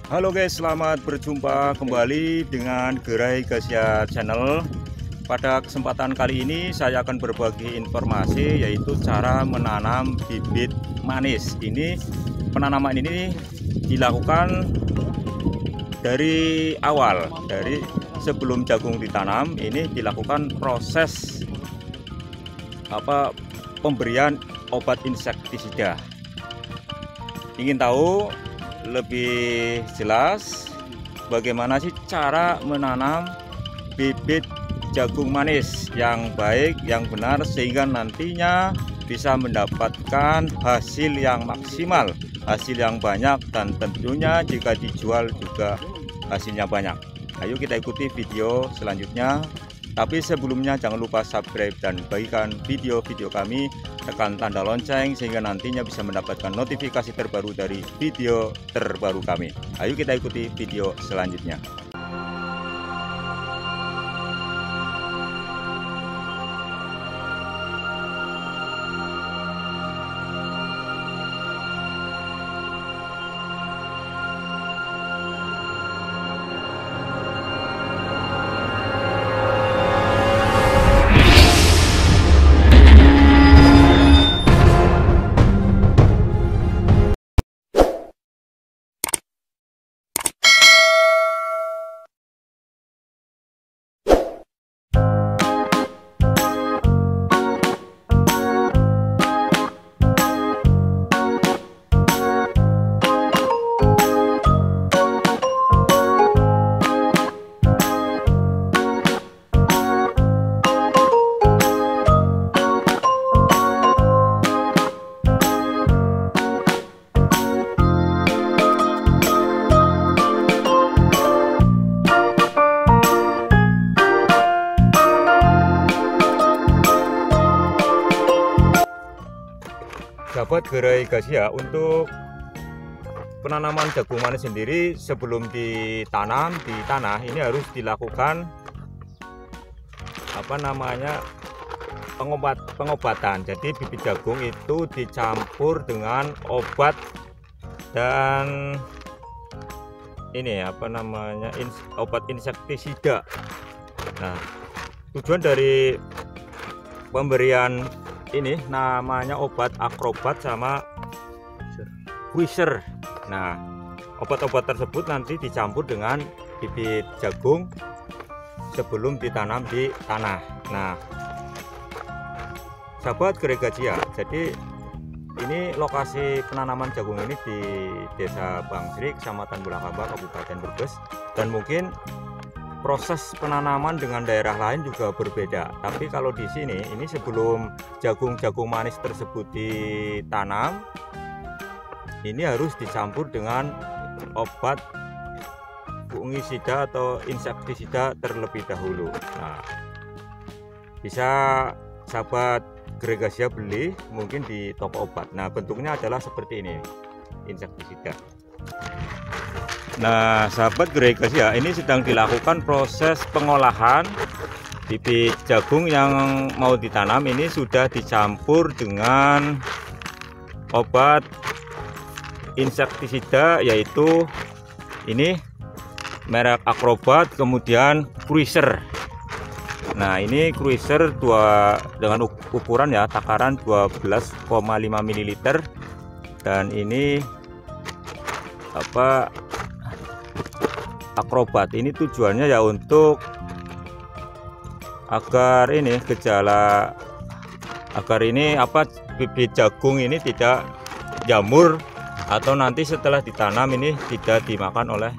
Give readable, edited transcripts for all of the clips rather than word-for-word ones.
Halo guys, selamat berjumpa kembali dengan Gerai Gasya Channel. Pada kesempatan kali ini saya akan berbagi informasi yaitu cara menanam bibit manis. Ini penanaman ini dilakukan dari awal, dari sebelum jagung ditanam. Ini dilakukan proses pemberian obat insektisida. Ingin tahu lebih jelas bagaimana sih cara menanam bibit jagung manis yang baik, yang benar, sehingga nantinya bisa mendapatkan hasil yang maksimal, hasil yang banyak, dan tentunya jika dijual juga hasilnya banyak. Ayo kita ikuti video selanjutnya. Tapi sebelumnya jangan lupa subscribe dan bagikan video-video kami, tekan tanda lonceng sehingga nantinya bisa mendapatkan notifikasi terbaru dari video terbaru kami. Ayo kita ikuti video selanjutnya. Sahabat Gerai Gasya, untuk penanaman jagung manis sendiri sebelum ditanam di tanah ini harus dilakukan pengobatan. Jadi bibit jagung itu dicampur dengan obat dan obat insektisida. Nah, tujuan dari pemberian ini namanya obat akrobat sama Quiser. Nah, obat-obat tersebut nanti dicampur dengan bibit jagung sebelum ditanam di tanah. Nah, sahabat Gerai Gasya, jadi ini lokasi penanaman jagung ini di Desa Bangsri, Kecamatan Bulakaba, Kabupaten Brebes, dan mungkin proses penanaman dengan daerah lain juga berbeda. Tapi kalau di sini, ini sebelum jagung manis tersebut ditanam, ini harus dicampur dengan obat fungisida atau insektisida terlebih dahulu. Nah, bisa sahabat Gerai Gasya beli mungkin di toko obat. Nah, bentuknya adalah seperti ini, insektisida. Nah, sahabat Gerai Gasya, ini sedang dilakukan proses pengolahan bibit jagung yang mau ditanam. Ini sudah dicampur dengan obat insektisida, yaitu ini merek Akrobat, kemudian Quiser. Nah, ini Quiser dengan ukuran ya, takaran 12,5 ml, dan ini Akrobat ini tujuannya ya untuk agar bibit jagung ini tidak jamur, atau nanti setelah ditanam ini tidak dimakan oleh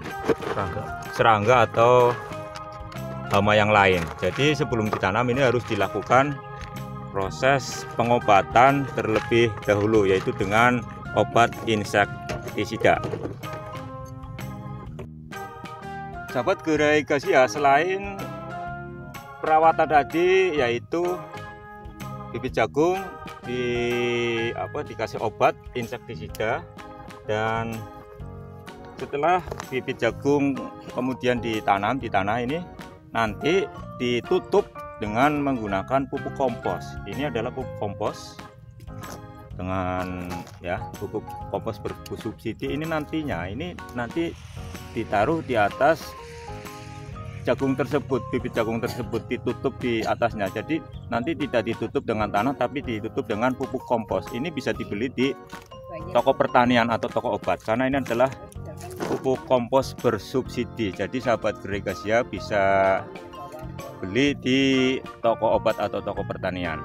serangga atau hama yang lain. Jadi sebelum ditanam ini harus dilakukan proses pengobatan terlebih dahulu, yaitu dengan obat insektisida. Sahabat Gerai Gasya, selain perawatan tadi, yaitu bibit jagung dikasih obat insektisida, dan setelah bibit jagung kemudian ditanam di tanah ini, nanti ditutup dengan menggunakan pupuk kompos. Ini adalah pupuk kompos dengan pupuk kompos bersubsidi. Ini nanti ditaruh di atas jagung tersebut, bibit jagung tersebut ditutup di atasnya. Jadi nanti tidak ditutup dengan tanah tapi ditutup dengan pupuk kompos. Ini bisa dibeli di toko pertanian atau toko obat karena ini adalah pupuk kompos bersubsidi. Jadi sahabat Gregasia bisa beli di toko obat atau toko pertanian.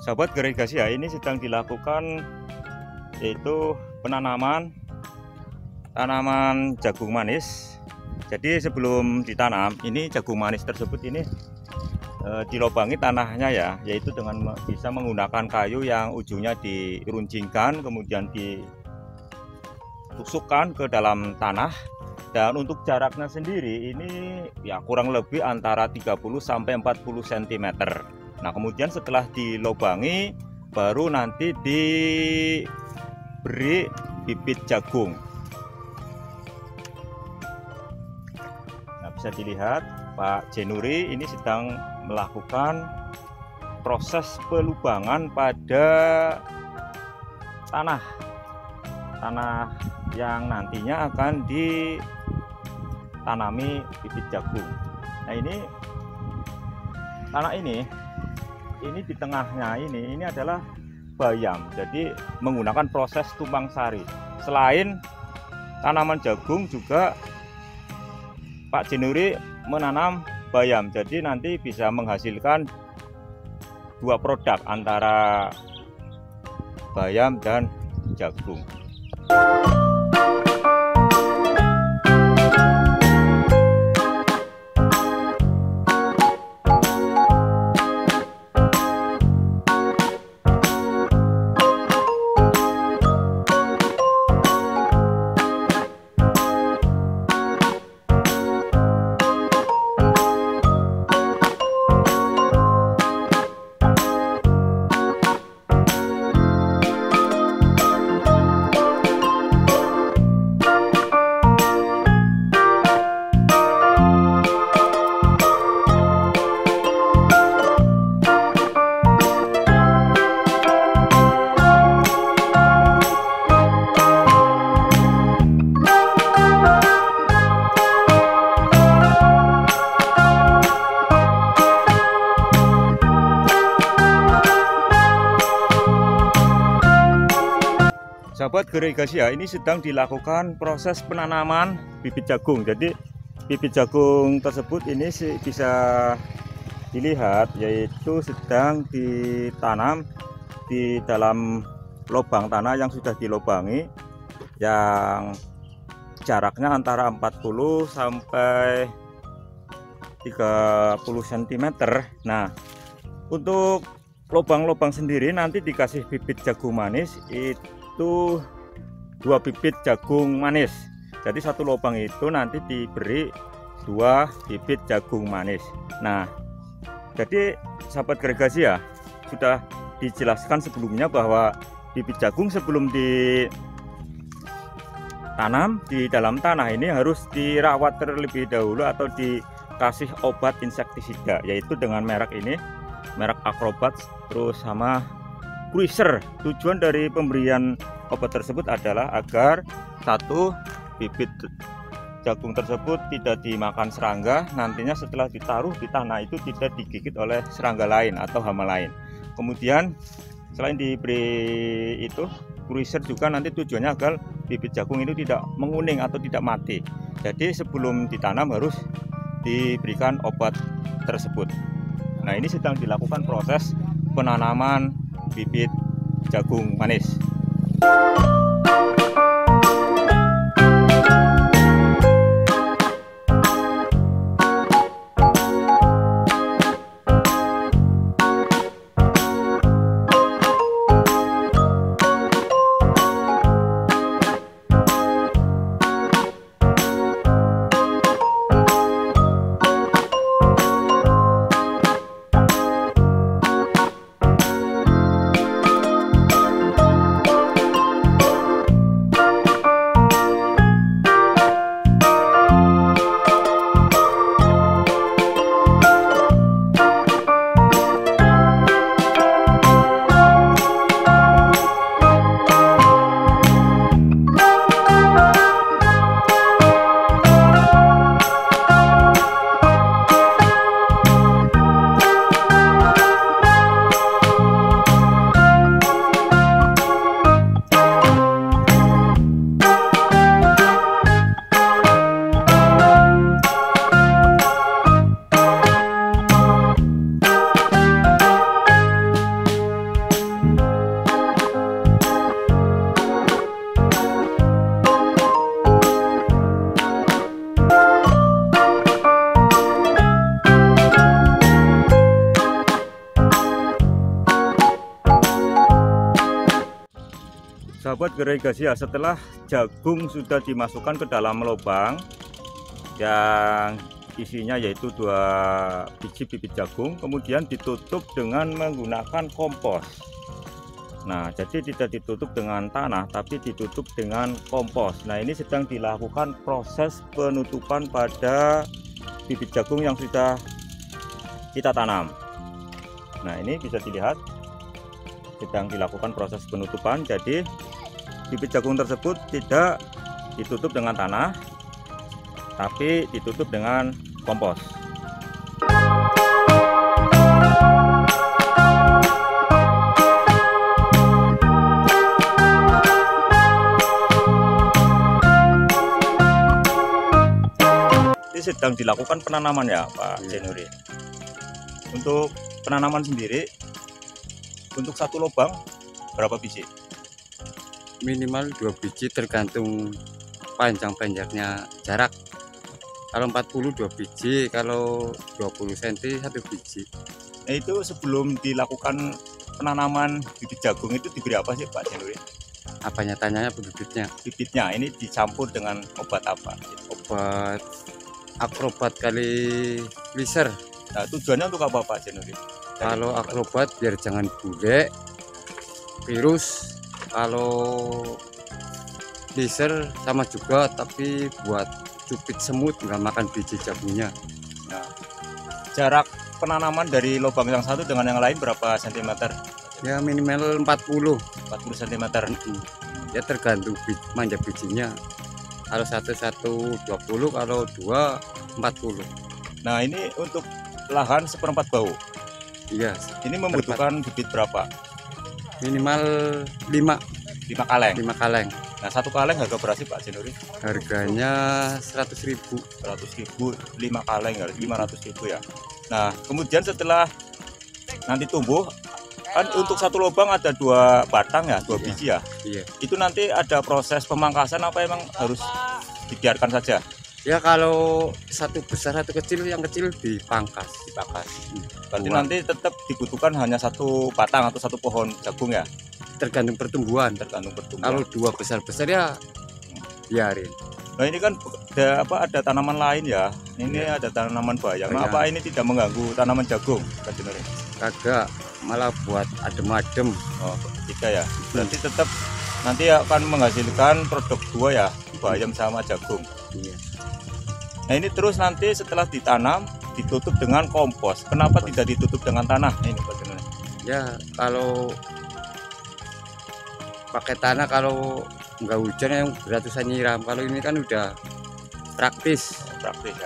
Sahabat Gregasia, ini sedang dilakukan yaitu penanaman tanaman jagung manis. Jadi sebelum ditanam, ini jagung manis tersebut ini dilobangi tanahnya ya, yaitu dengan bisa menggunakan kayu yang ujungnya diruncingkan kemudian ditusukkan ke dalam tanah. Dan untuk jaraknya sendiri ini ya kurang lebih antara 30 sampai 40 cm. Nah, kemudian setelah dilobangi baru nanti diberi bibit jagung. Nah, bisa dilihat Pak Jenuri ini sedang melakukan proses pelubangan pada tanah yang nantinya akan ditanami bibit jagung. Nah, ini tanah ini di tengahnya ini adalah bayam, jadi menggunakan proses tumpang sari. Selain tanaman jagung juga Pak Jenuri menanam bayam, jadi nanti bisa menghasilkan dua produk antara bayam dan jagung. Sahabat Gregasia, ini sedang dilakukan proses penanaman bibit jagung. Jadi bibit jagung tersebut ini bisa dilihat yaitu sedang ditanam di dalam lubang tanah yang sudah dilobangi, yang jaraknya antara 40 sampai 30 cm. Nah, untuk lubang-lubang sendiri nanti dikasih bibit jagung manis itu 2 bibit jagung manis. Jadi satu lubang itu nanti diberi 2 bibit jagung manis. Nah, jadi sahabat Gregasia, sudah dijelaskan sebelumnya bahwa bibit jagung sebelum ditanam di dalam tanah ini harus dirawat terlebih dahulu atau dikasih obat insektisida, yaitu dengan merek ini, merek Acrobat, terus sama Cruiser. Tujuan dari pemberian obat tersebut adalah agar satu, bibit jagung tersebut tidak dimakan serangga, nantinya setelah ditaruh di tanah itu tidak digigit oleh serangga lain atau hama lain. Kemudian selain diberi itu Cruiser juga nanti tujuannya agar bibit jagung itu tidak menguning atau tidak mati. Jadi sebelum ditanam harus diberikan obat tersebut. Nah, ini sedang dilakukan proses penanaman bibit jagung manis. Sahabat gerigasi ya, setelah jagung sudah dimasukkan ke dalam lubang yang isinya yaitu 2 biji bibit jagung, kemudian ditutup dengan menggunakan kompos. Nah, jadi tidak ditutup dengan tanah tapi ditutup dengan kompos. Nah, ini sedang dilakukan proses penutupan pada bibit jagung yang sudah kita tanam. Nah, ini bisa dilihat sedang dilakukan proses penutupan. Jadi bibit jagung tersebut tidak ditutup dengan tanah tapi ditutup dengan kompos. Ini sedang dilakukan penanaman ya Pak Jenuri. Untuk penanaman sendiri, untuk satu lubang berapa biji? Minimal 2 biji tergantung panjang-panjangnya jarak. Kalau 40 2 biji, kalau 20 cm 1 biji. Nah, itu sebelum dilakukan penanaman bibit jagung itu diberi apa sih Pak Jenuri? Apanya tanyanya bibitnya? Bibitnya ini dicampur dengan obat apa? Obat Akrobat kali Liser. Nah, tujuannya untuk apa Pak Jenuri? Kalau Akrobat biar jangan bule, virus. Kalau Liser sama juga tapi buat cupit semut, nggak makan biji jagungnya. Nah, jarak penanaman dari lubang yang satu dengan yang lain berapa cm? Ya minimal 40 cm. Ya tergantung manja bijinya. Kalau 1 20, kalau 2 40. Nah, ini untuk lahan 1/4 bau. Iya. Ini membutuhkan bibit berapa? Minimal 5 kaleng. 5 kaleng. Nah, 1 kaleng harga berapa sih Pak Jenuri? Harganya 100.000. 100.000, 5 kaleng harus 500.000 ya. Nah, kemudian setelah nanti tumbuh kan untuk satu lubang ada 2 batang ya, 2 biji ya. Iya. Itu nanti ada proses pemangkasan apa emang harus dibiarkan saja? Ya kalau satu besar satu kecil, yang kecil dipangkas. Berarti nanti tetap dibutuhkan hanya 1 batang atau 1 pohon jagung ya? Tergantung pertumbuhan. Kalau 2 besar-besar ya biarin. Nah, ini kan ada tanaman lain ya. Ini ada tanaman bayam. Nah, apa ini tidak mengganggu tanaman jagung? Kagak, malah buat adem-adem. Oh, tidak ya. Berarti tetap nanti akan menghasilkan produk 2 ya, bayam sama jagung. Iya. Nah, ini terus nanti setelah ditanam ditutup dengan kompos. Kenapa tidak ditutup dengan tanah? Ini bagaimana? Ya kalau pakai tanah, kalau nggak hujan yang beratusan nyiram. Kalau ini kan udah praktis ya.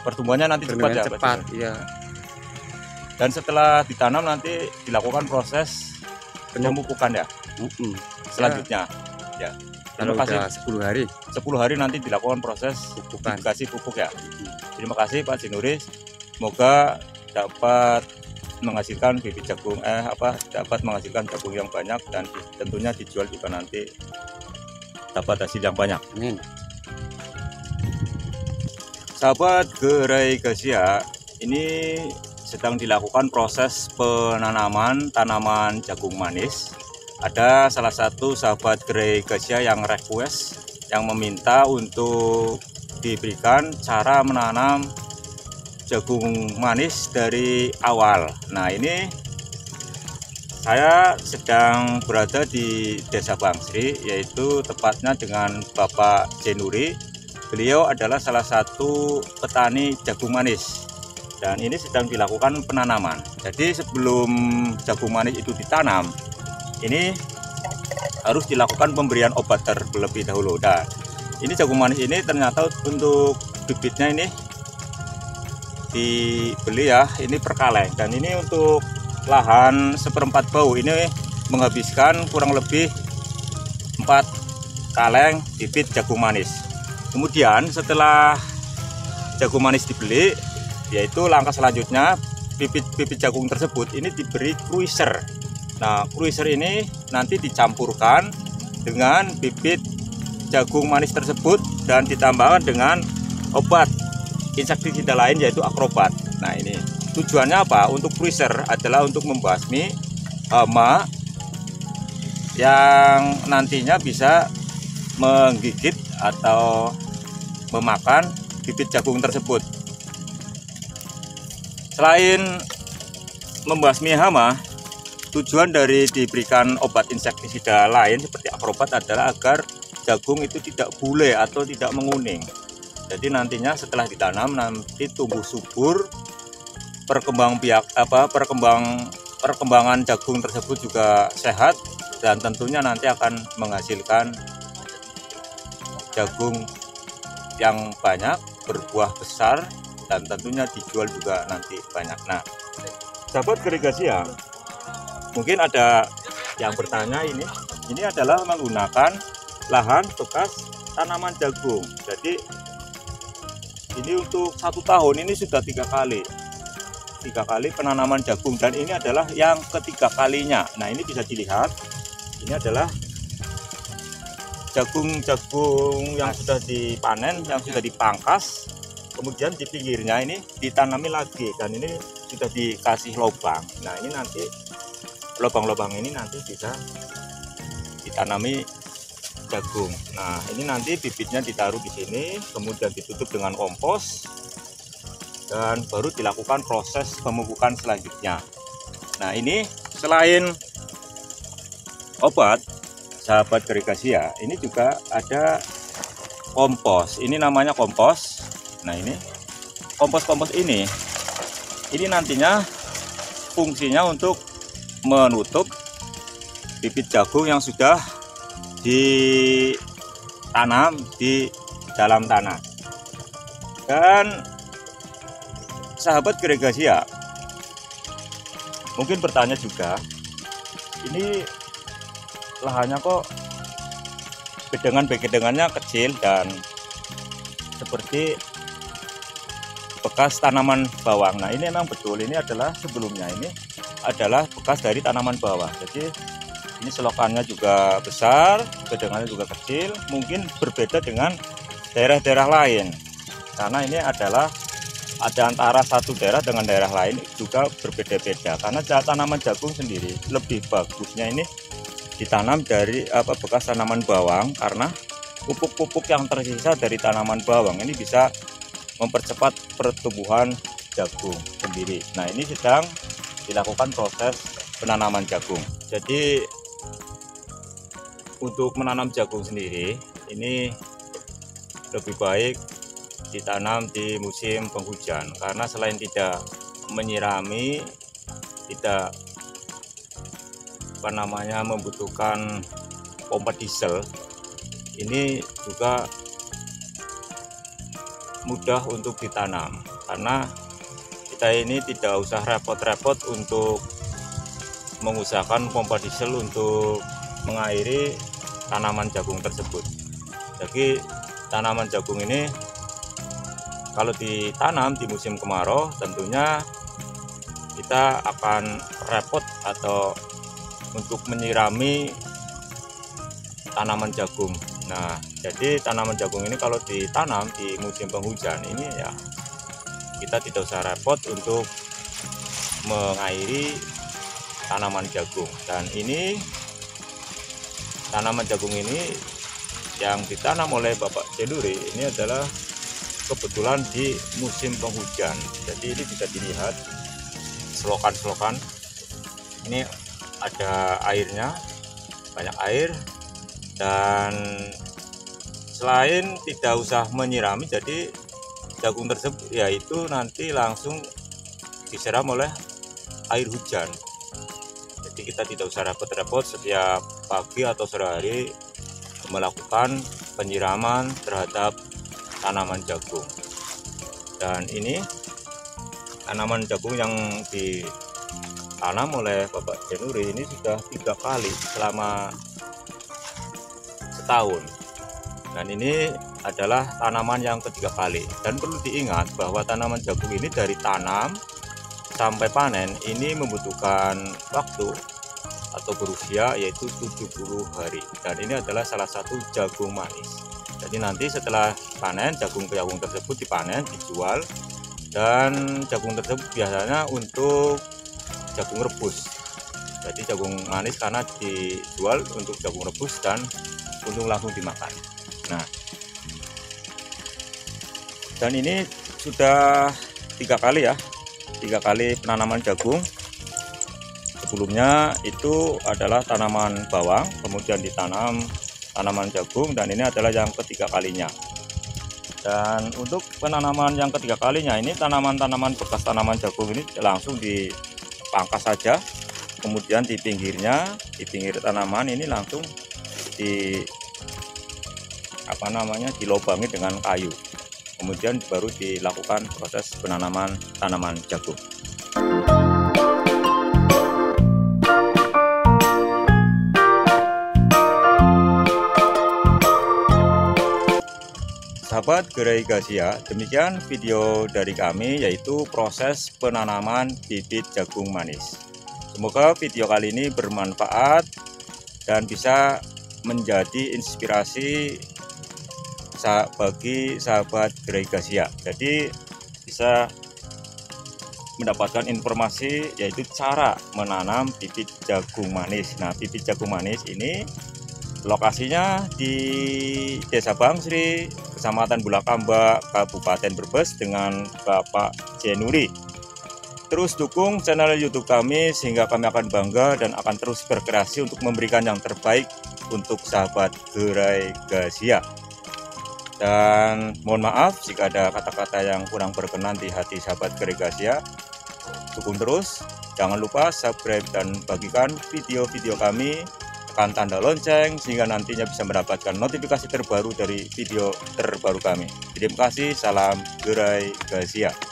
Pertumbuhannya nanti cepat ya. Dan setelah ditanam nanti dilakukan proses pemupukan ya. Selanjutnya ya. Kalau Terima kasih. udah 10 hari 10 hari nanti dilakukan proses pupukan. dikasih pupuk ya. Terima kasih Pak Jinuri. Semoga dapat menghasilkan bibit jagung dapat menghasilkan jagung yang banyak dan tentunya dijual juga nanti dapat hasil yang banyak. Amin. Sahabat Gerai Gasia, ini sedang dilakukan proses penanaman tanaman jagung manis. Ada salah satu sahabat Gerai Gasia yang request, yang meminta untuk diberikan cara menanam jagung manis dari awal. Nah, ini saya sedang berada di Desa Bangsri, yaitu tepatnya dengan Bapak Jenuri. Beliau adalah salah satu petani jagung manis dan ini sedang dilakukan penanaman. Jadi sebelum jagung manis itu ditanam, ini harus dilakukan pemberian obat terlebih dahulu. Dan ini jagung manis ini ternyata untuk bibitnya ini dibeli ya, ini per kaleng, dan ini untuk lahan 1/4 bau ini menghabiskan kurang lebih 4 kaleng bibit jagung manis. Kemudian setelah jagung manis dibeli, yaitu langkah selanjutnya bibit jagung tersebut ini diberi cruiser. Nah, cruiser ini nanti dicampurkan dengan bibit jagung manis tersebut dan ditambahkan dengan obat insektisida lain yaitu Akrobat. Nah, ini tujuannya apa? Untuk cruiser adalah untuk membasmi hama yang nantinya bisa menggigit atau memakan bibit jagung tersebut. Selain membasmi hama, tujuan dari diberikan obat insektisida lain seperti Akrobat adalah agar jagung itu tidak bule atau tidak menguning. Jadi nantinya setelah ditanam nanti tumbuh subur, perkembangan jagung tersebut juga sehat dan tentunya nanti akan menghasilkan jagung yang banyak, berbuah besar dan tentunya dijual juga nanti banyak. Nah, sahabat Gerai Gasia, mungkin ada yang bertanya, ini adalah menggunakan lahan bekas tanaman jagung. Jadi ini untuk 1 tahun ini sudah 3 kali penanaman jagung dan ini adalah yang ketiga kalinya. Nah, ini bisa dilihat, ini adalah jagung-jagung yang sudah dipanen, yang sudah dipangkas, kemudian di pinggirnya ini ditanami lagi dan ini sudah dikasih lubang. Nah, ini nanti lubang-lubang ini nanti bisa ditanami jagung. Nah, ini nanti bibitnya ditaruh di sini, kemudian ditutup dengan kompos dan baru dilakukan proses pemupukan selanjutnya. Nah, ini selain obat, sahabat Gerai Gasia, ini juga ada kompos. Ini namanya kompos. Nah, ini kompos ini nantinya fungsinya untuk menutup bibit jagung yang sudah ditanam di dalam tanah. Dan sahabat Gerai Gasia mungkin bertanya juga, ini lahannya kok bedengannya kecil dan seperti bekas tanaman bawang. Nah, ini memang betul, ini adalah sebelumnya ini adalah bekas dari tanaman bawang. Jadi ini selokannya juga besar, bedengannya juga kecil, mungkin berbeda dengan daerah-daerah lain karena ini adalah ada antara satu daerah dengan daerah lain juga berbeda-beda, karena tanaman jagung sendiri lebih bagusnya ini ditanam dari bekas tanaman bawang, karena pupuk-pupuk yang tersisa dari tanaman bawang ini bisa mempercepat pertumbuhan jagung sendiri. Nah, ini sedang dilakukan proses penanaman jagung. Jadi untuk menanam jagung sendiri ini lebih baik ditanam di musim penghujan, karena selain tidak menyirami, tidak membutuhkan pompa diesel, ini juga mudah untuk ditanam karena kita ini tidak usah repot-repot untuk mengusahakan pompa diesel untuk mengairi tanaman jagung tersebut. Jadi tanaman jagung ini kalau ditanam di musim kemarau tentunya kita akan repot atau untuk menyirami tanaman jagung. Nah, jadi tanaman jagung ini kalau ditanam di musim penghujan ini ya kita tidak usah repot untuk mengairi tanaman jagung. Dan ini tanaman jagung ini yang ditanam oleh Bapak Cenuri ini adalah kebetulan di musim penghujan. Jadi ini bisa dilihat selokan-selokan ini ada airnya, banyak air. Dan selain tidak usah menyirami, jadi jagung tersebut yaitu nanti langsung disiram oleh air hujan. Jadi kita tidak usah repot-repot setiap pagi atau sore hari melakukan penyiraman terhadap tanaman jagung. Dan ini tanaman jagung yang ditanam oleh Bapak Cenuri ini sudah 3 kali selama setahun. Dan ini adalah tanaman yang ketiga kali. Dan perlu diingat bahwa tanaman jagung ini dari tanam sampai panen ini membutuhkan waktu atau berusia yaitu 70 hari. Dan ini adalah salah satu jagung manis. Jadi nanti setelah panen jagung tersebut dipanen, dijual. Dan jagung tersebut biasanya untuk jagung rebus. Jadi jagung manis karena dijual untuk jagung rebus dan untuk langsung dimakan. Nah, dan ini sudah 3 kali ya, 3 kali penanaman jagung. Sebelumnya itu adalah tanaman bawang, kemudian ditanam tanaman jagung, dan ini adalah yang ketiga kalinya. Dan untuk penanaman yang ketiga kalinya ini tanaman-tanaman bekas tanaman jagung ini langsung dipangkas saja, kemudian di pinggir tanaman ini langsung dilobangi dengan kayu, kemudian baru dilakukan proses penanaman tanaman jagung. Sahabat gerai Gasia, demikian video dari kami yaitu proses penanaman bibit jagung manis. Semoga video kali ini bermanfaat dan bisa menjadi inspirasi bagi sahabat gerai Gasia. Jadi bisa mendapatkan informasi yaitu cara menanam bibit jagung manis. Nah, bibit jagung manis ini lokasinya di Desa Bangsri, Kecamatan Bulakamba, Kabupaten Brebes dengan Bapak Cenuri. Terus dukung channel YouTube kami sehingga kami akan bangga dan akan terus berkreasi untuk memberikan yang terbaik untuk sahabat gerai Gasia. Dan mohon maaf jika ada kata-kata yang kurang berkenan di hati sahabat gerai Gasia. Dukung terus, jangan lupa subscribe dan bagikan video-video kami, tekan tanda lonceng sehingga nantinya bisa mendapatkan notifikasi terbaru dari video terbaru kami. Terima kasih, salam gerai Gasia.